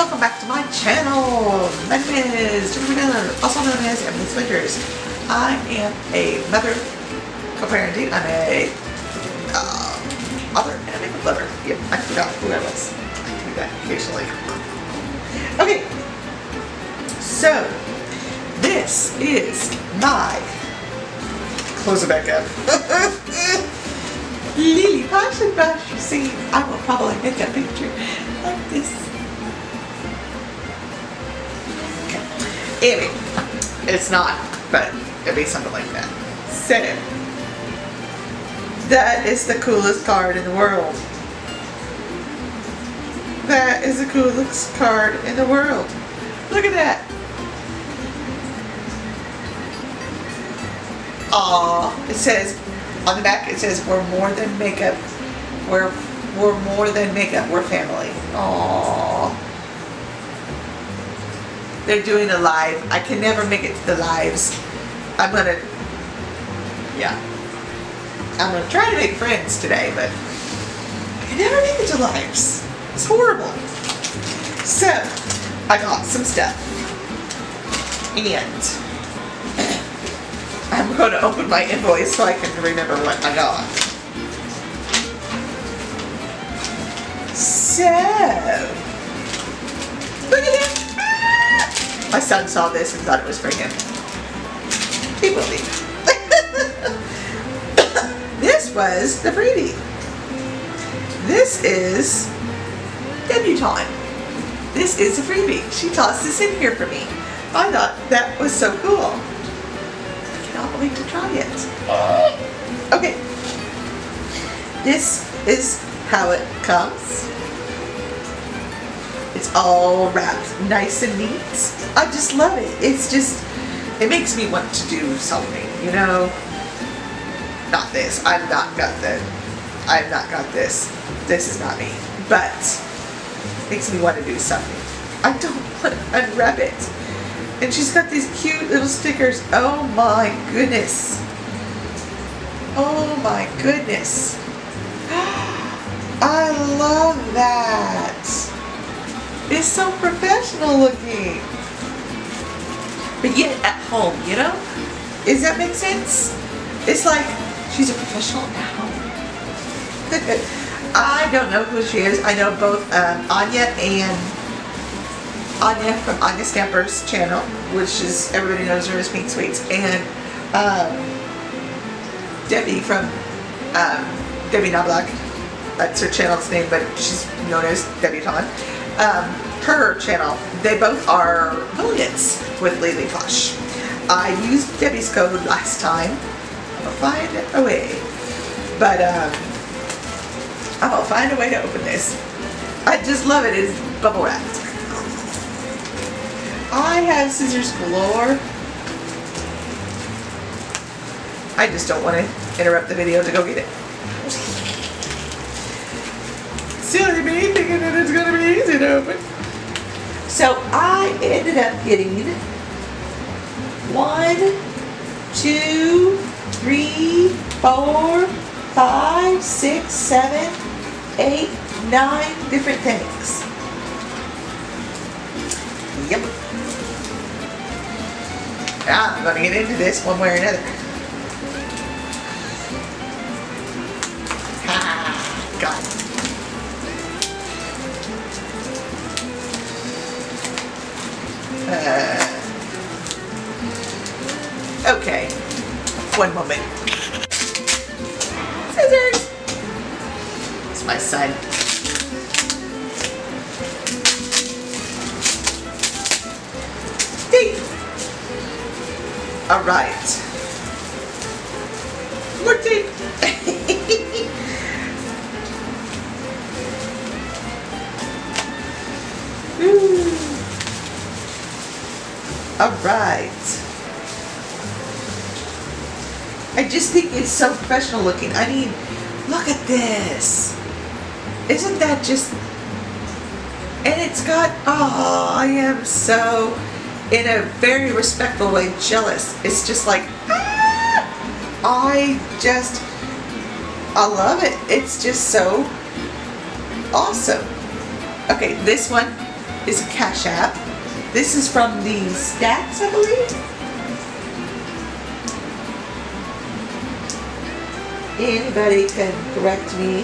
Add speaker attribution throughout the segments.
Speaker 1: welcome back to my channel. My name is Jennifer Miller, also known as Emily's Winters. I am a mother, co-parenting. I'm a author and a makeup lover. Yep, I forgot who I was. I do that occasionally. Okay, so this is my, close it back up. Lele, Posh and Posh. You see, I will probably make a picture like this. Okay. Anyway, it's not, but it'll be something like that. So, that is the coolest card in the world. That is the coolest card in the world. Look at that. Aww. It says, on the back, it says, we're more than makeup. We're more than makeup. We're family. Aww. They're doing a live. I can never make it to the lives. I'm gonna try to make friends today, but I can never make it to lives. It's horrible. So, I got some stuff. And I'm going to open my invoice so I can remember what I got. So, look at it. My son saw this and thought it was for him. He will be. This was the freebie. This is debutante. This is a freebie. She tossed this in here for me. I thought that was so cool. I cannot wait to try it. Okay. This is how it comes. It's all wrapped nice and neat. I just love it. It's just, it makes me want to do something, you know? Not this. I've not got this. This is not me. But it makes me want to do something. I don't want to unwrap it. And she's got these cute little stickers. Oh my goodness. Oh my goodness. I love that. It's so professional looking. But yet at home, you know? Does that make sense? It's like she's a professional at home. I don't know who she is. I know both Anya from Anya Stamper's channel, which is, everybody knows her as Pink Sweets, and Debbie from Debbie Knobloch. That's her channel's name, but she's known as Debutante. Her channel, they both are affiliates with Lele Posh. I used Debbie's code last time. I'll find a way. But I'll find a way to open this. I just love it. It's bubble wrapped. I have scissors galore. I just don't want to interrupt the video to go get it. Silly me thinking that it's going to be easy to open. So I ended up getting 1, 2, 3, 4, 5, 6, 7, 8, 9 different things. Yep. I'm going to get into this one way or another. Ha! Got it. Okay. One moment. Scissors! It's my son. Deep. Alright. More tape. Alright. I just think it's so professional looking. I mean, look at this. Isn't that just... And it's got... Oh, I am so, in a very respectful way, jealous. It's just like... I love it. It's just so awesome. Okay, this one is a Cash App. This is from the Stats, I believe. Anybody can correct me.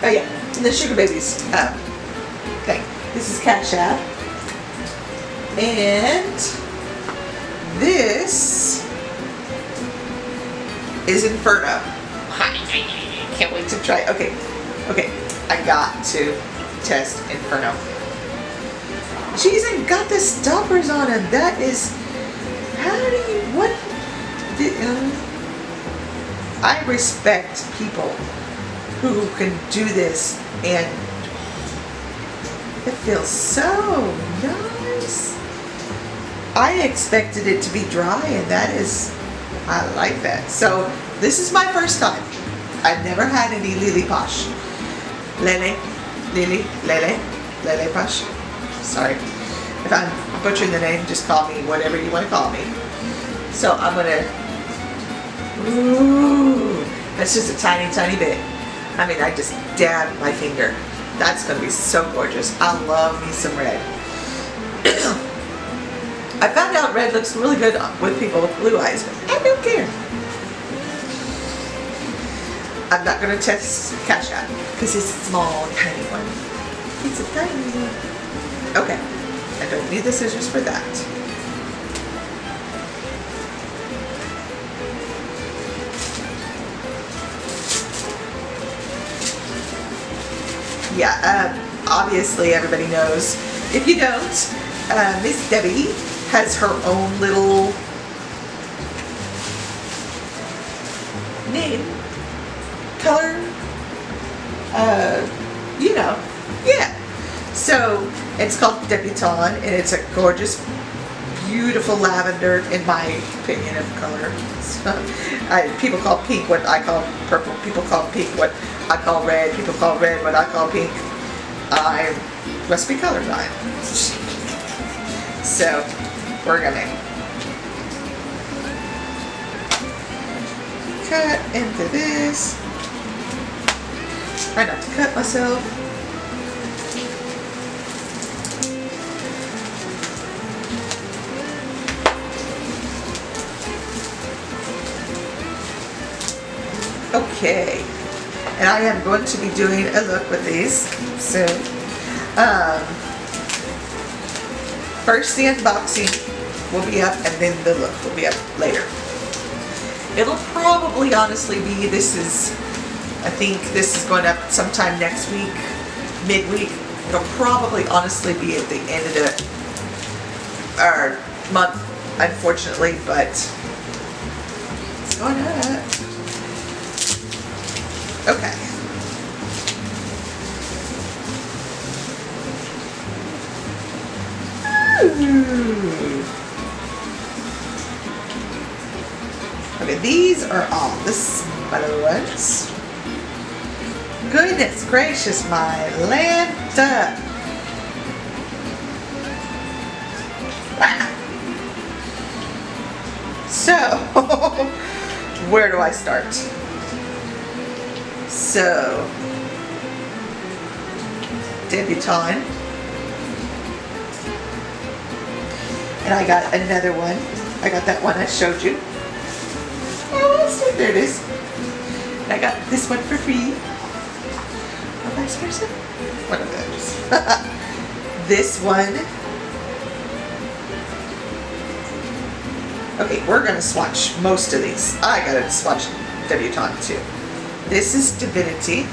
Speaker 1: Oh yeah, and the Sugar Babies thing. This is Cash App. And this is Inferno. Can't wait to try. Okay, I got to test Inferno. She's even got the stoppers on him. That is, how do you, what? I respect people who can do this, and it feels so nice. I expected it to be dry, and that is, I like that. So this is my first time. I've never had any Lele Posh. Lele Posh. Sorry. If I'm butchering the name, just call me whatever you want to call me. So I'm gonna, ooh, that's just a tiny, tiny bit. I mean, I just dabbed my finger. That's gonna be so gorgeous. I love me some red. I found out red looks really good with people with blue eyes, but I don't care. I'm not gonna test Cash App because it's a small, tiny one. It's a tiny one. Okay, I don't need the scissors for that. Yeah, obviously everybody knows. If you don't, Miss Debbie has her own little name, color, you know, yeah. So it's called Debutante, and it's a gorgeous, beautiful lavender, in my opinion, of color. So, people call pink what I call purple. People call pink what I call red. People call red what I call pink. I must be colorblind. So we're gonna cut into this. Try not to cut myself. Okay, and I am going to be doing a look with these soon. First the unboxing will be up, and then the look will be up later. It'll probably honestly be, I think this is going up sometime next week, midweek. It'll probably honestly be at the end of our month, unfortunately, but it's going up. Okay. Ooh. Okay, these are all the smaller ones. Goodness gracious, my Lanta. Ah. So, where do I start? So, Debutante. And I got another one. I got that one I showed you. Oh, there it is. And I got this one for free. Or vice versa. One of those. This one. Okay, we're gonna swatch most of these. I gotta swatch Debutante too. This is Divinity.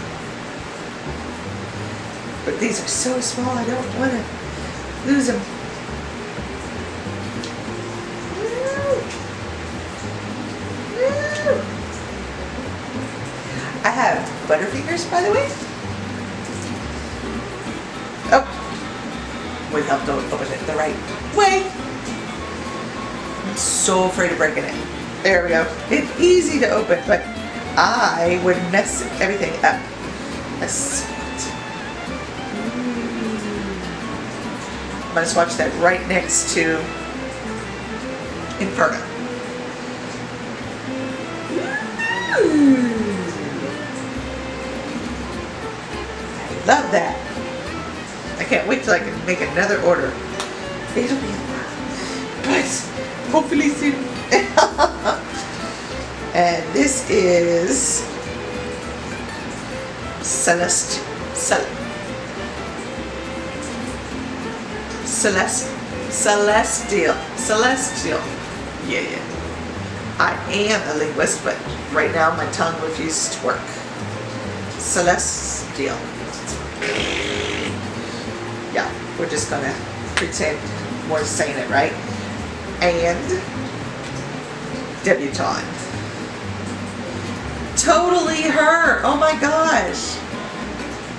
Speaker 1: But these are so small, I don't want to lose them. I have Butterfingers, by the way. Oh, would help to open it the right way. I'm so afraid of breaking it. There we go. It's easy to open, but I would mess everything up. I'm going to swatch that right next to Inferno. Love that. I can't wait till I can make another order. It'll be a while, but hopefully soon. And this is Celestial. Yeah. I am a linguist, but right now my tongue refuses to work. Celestial. Yeah, we're just gonna pretend we're saying it right. And debutante. Totally her. Oh my gosh.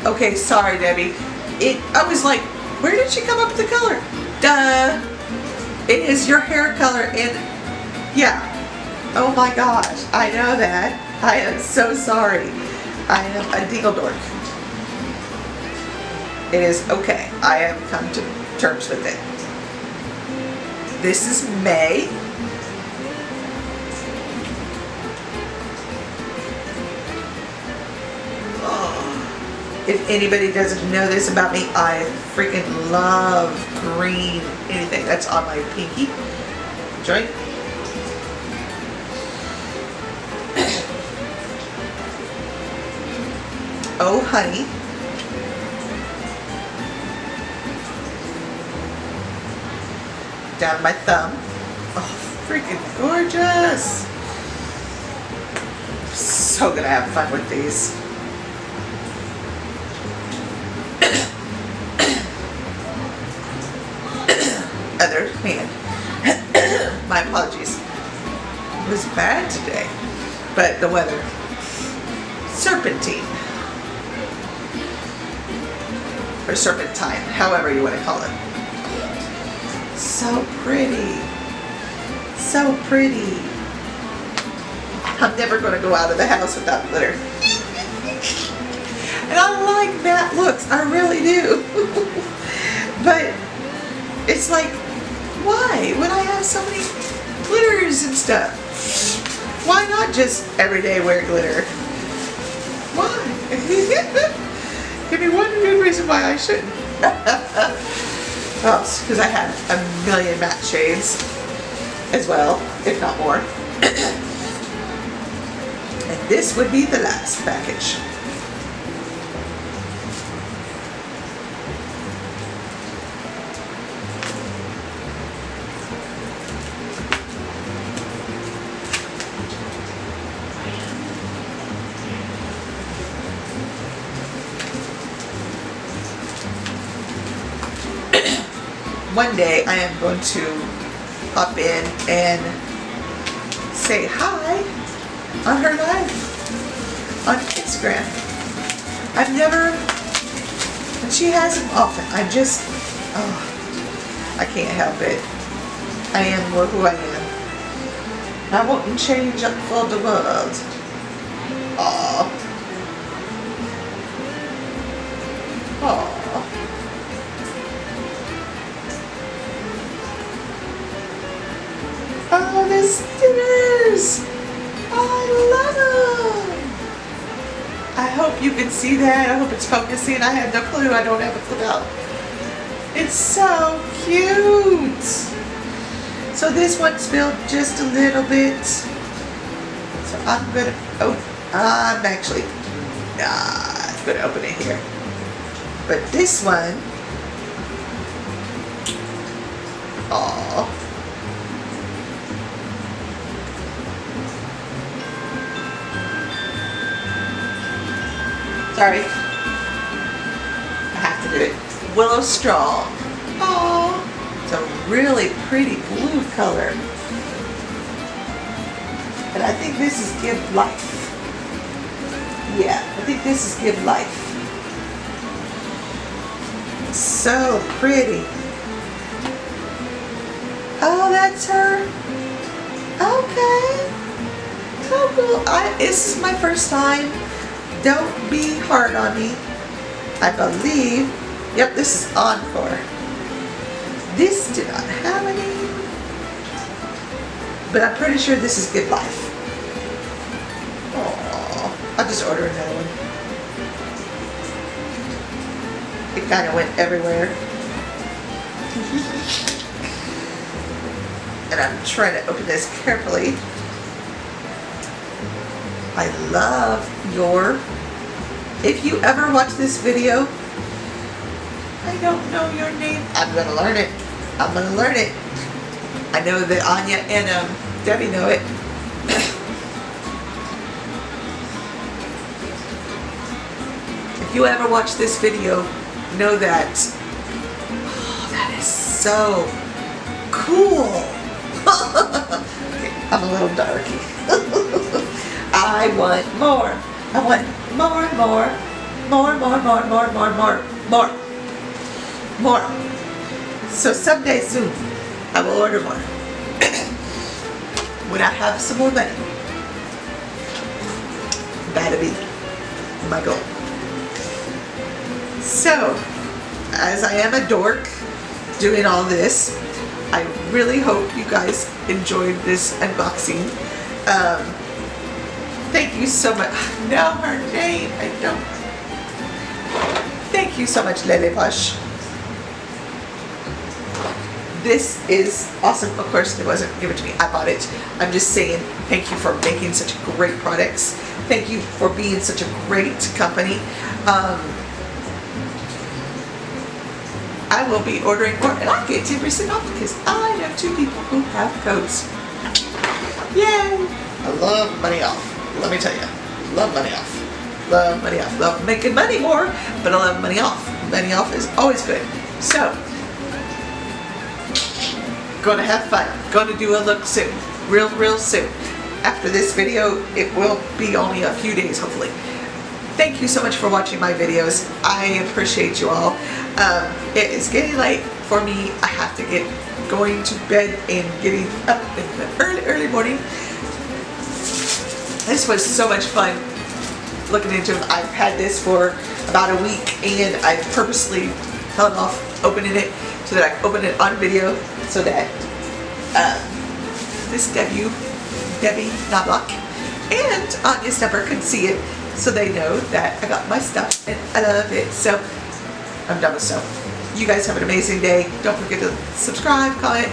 Speaker 1: Okay, sorry, Debbie. I was like, where did she come up with the color? Duh. It is your hair color, and yeah. Oh my gosh, I know that. I am so sorry. I am a dingle dork. It is okay. I have come to terms with it. This is May. If anybody doesn't know this about me, I freaking love green anything. That's on my pinky. Enjoy. Oh, honey. Down my thumb. Oh, freaking gorgeous. So gonna have fun with these. Other hand. My apologies. It was bad today, but the weather. Serpentine. Or serpentine, however you want to call it. So pretty. So pretty. I'm never going to go out of the house without glitter. And I like matte looks, I really do. But it's like, why would I have so many glitters and stuff? Why not just every day wear glitter? Why? Give me one good reason why I shouldn't. Oh, because I have a million matte shades as well, if not more. And this would be the last package. One day I am going to hop in and say hi on her live on Instagram. I've never, and she has them often. I can't help it. I am who I am. I won't change up for the world. Aww. Aww. Oh, the stickers! I love them! I hope you can see that. I hope it's focusing. I have no clue. I don't have a clue out. It's so cute! So this one spilled just a little bit. So I'm gonna, I'm actually gonna open it here. But this one, aww. Sorry. I have to do it. Willow Straw. Oh, it's a really pretty blue color. And I think this is Give Life. Yeah, I think this is Give Life. So pretty. Oh, that's her. Okay. So cool. This is my first time. Don't be hard on me. I believe, yep, this is Encore. This did not have any, but I'm pretty sure this is Good Life. Aww, I'll just order another one. it kind of went everywhere. And I'm trying to open this carefully. I love your, if you ever watch this video, I don't know your name. I'm gonna learn it. I'm gonna learn it. I know that Anya and Debbie know it. If you ever watch this video, know that, oh, that is so cool. Okay, I'm a little darky. I want more. I want more. So someday soon, I will order more. When I have some more money, that'll be my goal. So, as I am a dork doing all this, I really hope you guys enjoyed this unboxing. Thank you so much. No, her name, I don't. Thank you so much, Lele Posh. This is awesome. Of course, it wasn't given to me. I bought it. I'm just saying thank you for making such great products. Thank you for being such a great company. I will be ordering more, and I get 10% off because I know 2 people who have codes. Yay! I love money off. Let me tell you, love money off. Love money off. Love making money more, but I love money off. Money off is always good. So, going to have fun. Going to do a look soon. Real soon. After this video, it will be only a few days, hopefully. Thank you so much for watching my videos. I appreciate you all. It is getting late for me. I have to get going to bed and getting up in the early morning. This was so much fun looking into them. I've had this for about a week and I purposely held off opening it so that I can open it on video so that this Debbie Knobloch and Anya's number can see it so they know that I got my stuff and I love it. So I'm done with stuff. You guys have an amazing day. Don't forget to subscribe, comment,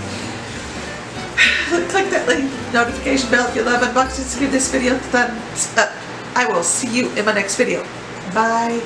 Speaker 1: click that link, notification bell if you love unboxings. Give this video a thumbs up. I will see you in my next video. Bye.